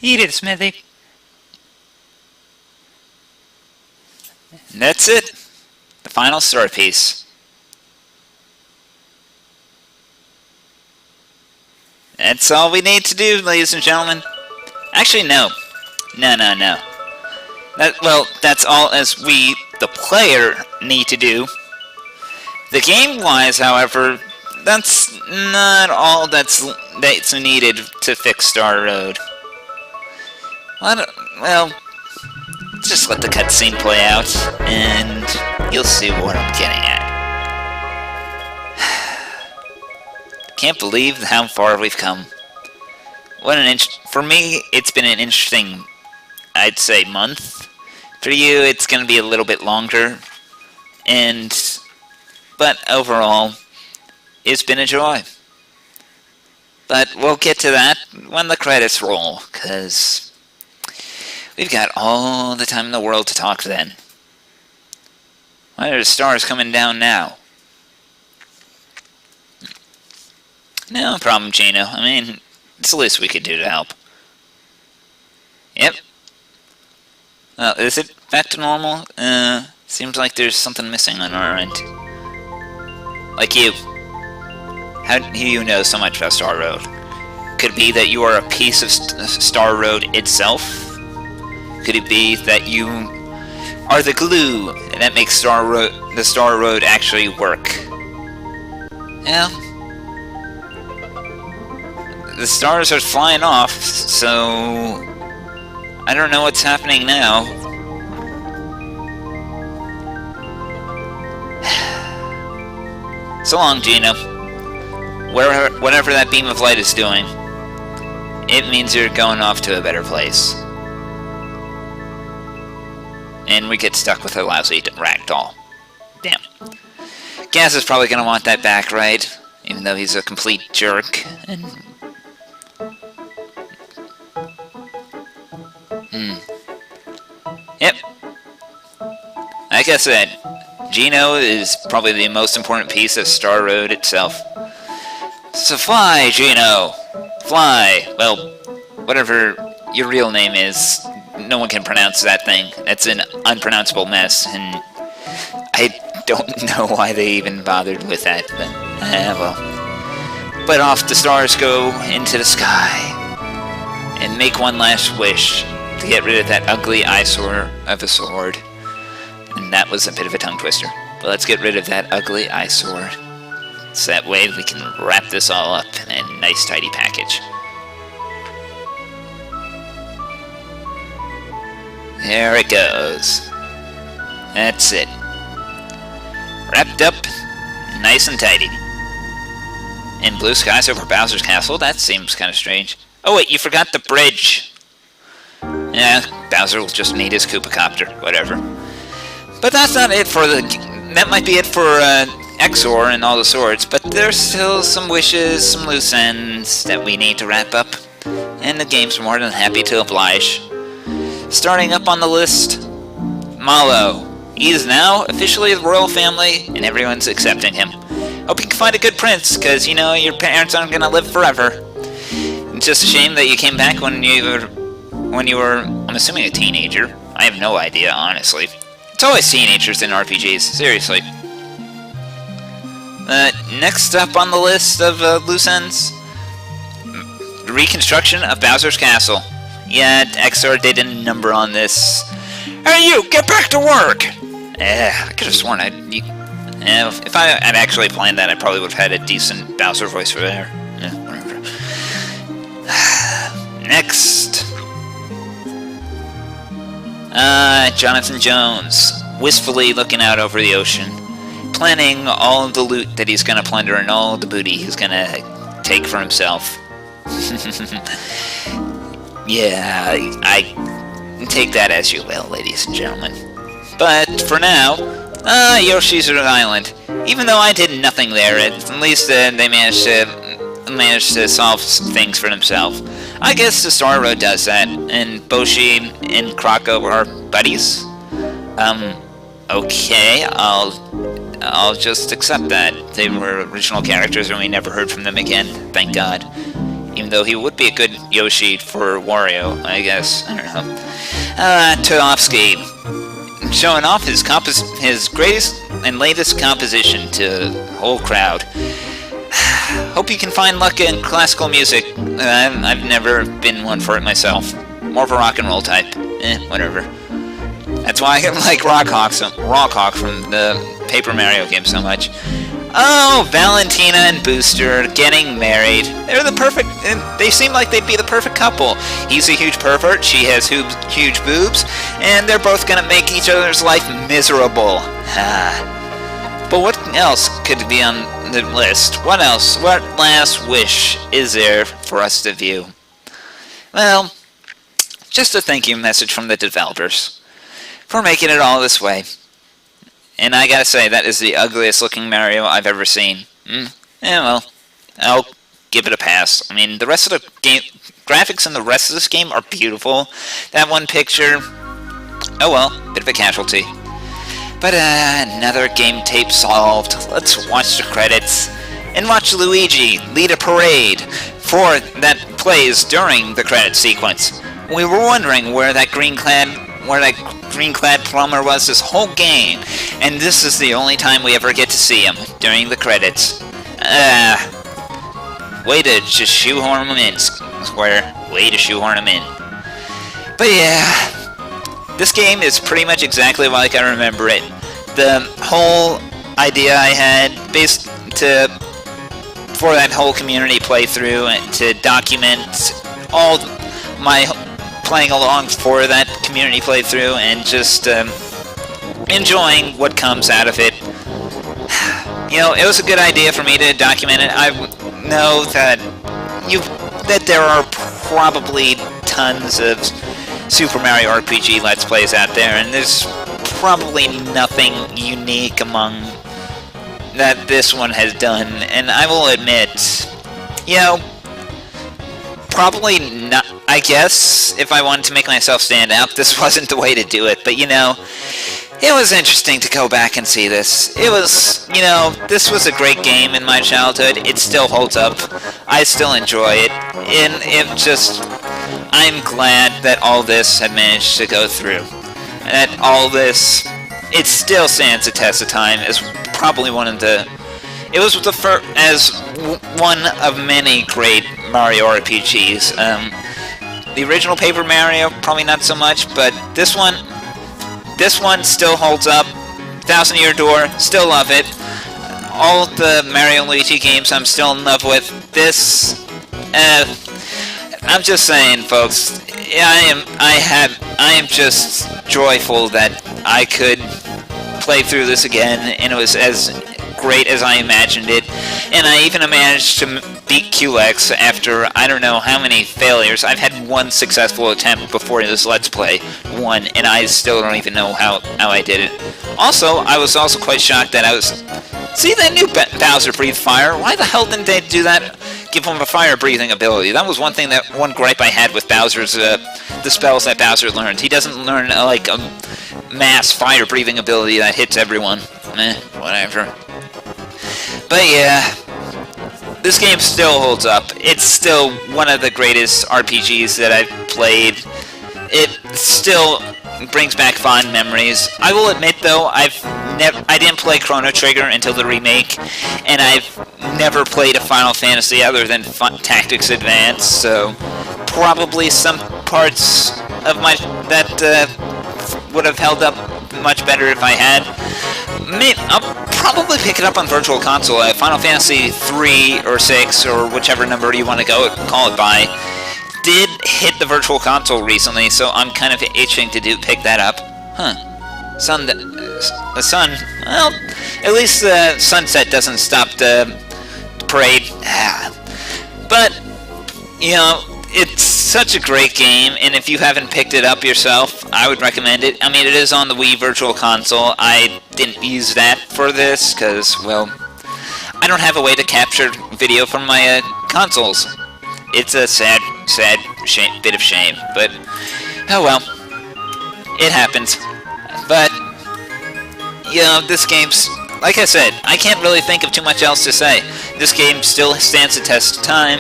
Eat it, Smithy. And that's it. The final star piece. That's all we need to do, ladies and gentlemen. Actually, no. No. That's all as we, the player, need to do. The game-wise, however, that's not all that's needed to fix Star Road. Well, just let the cutscene play out, and you'll see what I'm getting at. Can't believe how far we've come. For me, it's been an interesting, I'd say, month. For you, it's going to be a little bit longer, but overall, it's been a joy. But we'll get to that when the credits roll, because we've got all the time in the world to talk then. Why are the stars coming down now? No problem, Gino. I mean, it's the least we could do to help. Yep. Well, is it back to normal? Seems like there's something missing on our end. Like you. How do you know so much about Star Road? Could it be that you are a piece of Star Road itself? Could it be that you are the glue that makes the Star Road actually work? Yeah. The stars are flying off, so I don't know what's happening now. So long, Gino. Whatever that beam of light is doing, it means you're going off to a better place. And we get stuck with a lousy ragdoll. Damn. Gaz is probably going to want that back, right? Even though he's a complete jerk. And Yep. Like I said, Gino is probably the most important piece of Star Road itself. So fly, Gino! Fly! Well, whatever your real name is, no one can pronounce that thing. That's an unpronounceable mess, and I don't know why they even bothered with that, but, well. But off the stars go into the sky, and make one last wish to get rid of that ugly eyesore of a sword. And that was a bit of a tongue twister. But let's get rid of that ugly eyesore, so that way we can wrap this all up in a nice tidy package. There it goes. That's it. Wrapped up, nice and tidy. And blue skies over Bowser's castle? That seems kind of strange. Oh wait, you forgot the bridge. Yeah, Bowser will just need his Koopa Copter, whatever. But that's not it for that might be it for Exor and all the swords, but there's still some wishes, some loose ends that we need to wrap up, and the game's more than happy to oblige. Starting up on the list, Mallow. He is now officially the royal family, and everyone's accepting him. Hope you can find a good prince, because, you know, your parents aren't going to live forever. It's just a shame that you came back when you were, I'm assuming, a teenager. I have no idea, honestly. It's always teenagers in RPGs, seriously. Next up on the list of loose ends, the reconstruction of Bowser's Castle. Yeah, Exor did a number on this. Hey you, get back to work! I could have sworn if I had actually planned that, I probably would have had a decent Bowser voice for there. Yeah, whatever. Next. Jonathan Jones, wistfully looking out over the ocean, planning all of the loot that he's gonna plunder and all the booty he's gonna take for himself. Yeah, I take that as you will, ladies and gentlemen. But for now, Yoshi's Island. Even though I did nothing there, at least they managed to solve things for themselves. I guess the Star Road does that, and Boshi and Krako are buddies. Okay, I'll just accept that. They were original characters and we never heard from them again, thank God. even though he would be a good Yoshi for Wario, I guess. I don't know. Toofsky, showing off his greatest and latest composition to the whole crowd. Hope you can find luck in classical music. I've never been one for it myself. More of a rock and roll type. Whatever. That's why I like Rockhawk from the Paper Mario game so much. Oh, Valentina and Booster getting married. They seem like they'd be the perfect couple. He's a huge pervert, she has huge boobs, and they're both gonna make each other's life miserable. But what else could be on the list? What else? What last wish is there for us to view? Well, just a thank you message from the developers for making it all this way. And I gotta say, that is the ugliest looking Mario I've ever seen. Well, I'll give it a pass. I mean, the rest of the game, graphics in the rest of this game are beautiful. That one picture, oh well, bit of a casualty. But another game tape solved. Let's watch the credits and watch Luigi lead a parade that plays during the credit sequence. We were wondering where that green-clad plumber was this whole game, and this is the only time we ever get to see him, during the credits. Way to just shoehorn him in, Square. Way to shoehorn him in. But yeah, this game is pretty much exactly like I remember it. The whole idea I had for that whole community playthrough and to document all my playing along for that community playthrough and just enjoying what comes out of it. You know, it was a good idea for me to document it. I know that there are probably tons of Super Mario RPG Let's Plays out there, and there's probably nothing unique among that this one has done. And I will admit, you know, probably not. I guess if I wanted to make myself stand out, this wasn't the way to do it. But you know, it was interesting to go back and see this. It was, you know, this was a great game in my childhood. It still holds up. I still enjoy it. And I'm glad that all this had managed to go through. That all this, it still stands the test of time as probably one of the, it was the first, as one of many great Mario RPGs. The original Paper Mario, probably not so much, but this one still holds up. Thousand Year Door, still love it. All the Mario and Luigi games I'm still in love with. This, I'm just saying, folks, I am just joyful that I could play through this again, and it was as great as I imagined it. And I even managed to beat QX after I don't know how many failures. I've had one successful attempt before this Let's Play, one, and I still don't even know how I did it. Also, I was also quite shocked that see that new Bowser breathe fire? Why the hell didn't they do that? Give him a fire breathing ability. That was one gripe I had with Bowser's, the spells that Bowser learned. He doesn't learn like a mass fire breathing ability that hits everyone. Whatever. But yeah, this game still holds up. It's still one of the greatest RPGs that I've played. It still brings back fond memories. I will admit though, I didn't play Chrono Trigger until the remake, and I've never played a Final Fantasy other than Tactics Advance, so probably some parts of that would have held up much better if I had. I'll probably pick it up on Virtual Console. Final Fantasy 3 or 6 or whichever number you want to call it by did hit the Virtual Console recently, so I'm kind of itching to pick that up. The sun. Well, at least the sunset doesn't stop the parade. But you know, it's such a great game, and if you haven't picked it up yourself, I would recommend it. I mean, it is on the Wii Virtual Console. I didn't use that for this, because, well, I don't have a way to capture video from my consoles. It's a sad bit of shame, but, oh well. It happens. But, you know, this game's, like I said, I can't really think of too much else to say. This game still stands the test of time.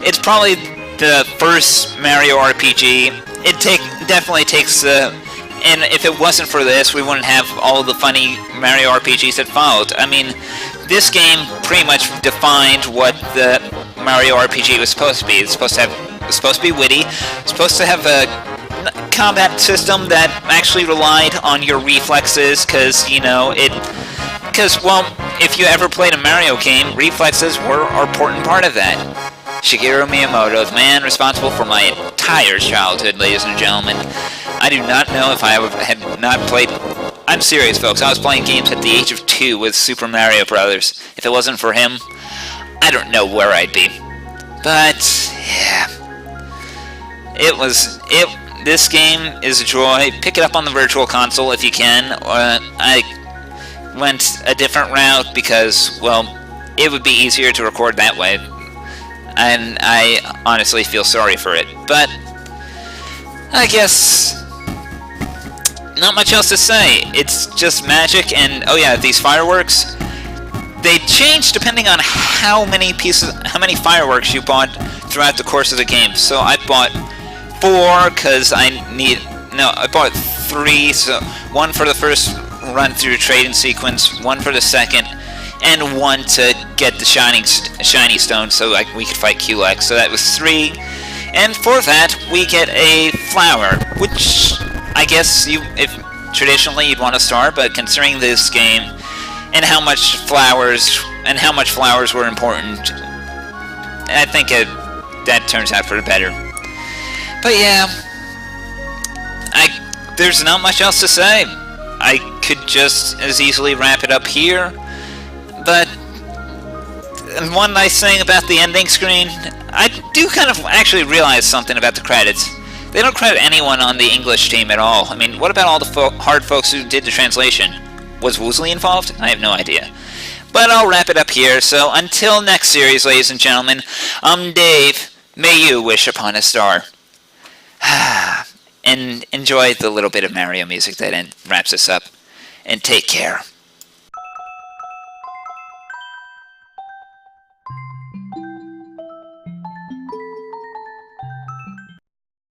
it's probably the first Mario RPG. It definitely takes and if it wasn't for this, we wouldn't have all the funny Mario RPGs that followed. I mean, this game pretty much defined what the Mario RPG was supposed to be. It's supposed to be witty. It's supposed to have a combat system that actually relied on your reflexes, because well, if you ever played a Mario game, reflexes were an important part of that. Shigeru Miyamoto, the man responsible for my entire childhood, ladies and gentlemen. I do not know if I had not played... I'm serious, folks. I was playing games at the age of 2 with Super Mario Brothers. If it wasn't for him, I don't know where I'd be. But, yeah. This game is a joy. Pick it up on the Virtual Console if you can. I went a different route because, well, it would be easier to record that way. And I honestly feel sorry for it. But I guess not much else to say. It's just magic, and oh yeah, these fireworks, they change depending on how many fireworks you bought throughout the course of the game. So I bought 4 because I bought 3, so 1 for the first run through trading sequence, 1 for the second, and 1 to get the shiny stone so we could fight Culex. So that was 3. And for that, we get a flower, which I guess if traditionally you'd want a star, but considering this game and how much flowers were important, I think that turns out for the better. But yeah, there's not much else to say. I could just as easily wrap it up here, but one nice thing about the ending screen, I do kind of actually realize something about the credits. They don't credit anyone on the English team at all. I mean, what about all the hard folks who did the translation? Was Woosley involved? I have no idea. But I'll wrap it up here, so until next series, ladies and gentlemen, I'm Dave. May you wish upon a star. And enjoy the little bit of Mario music that wraps us up. And take care.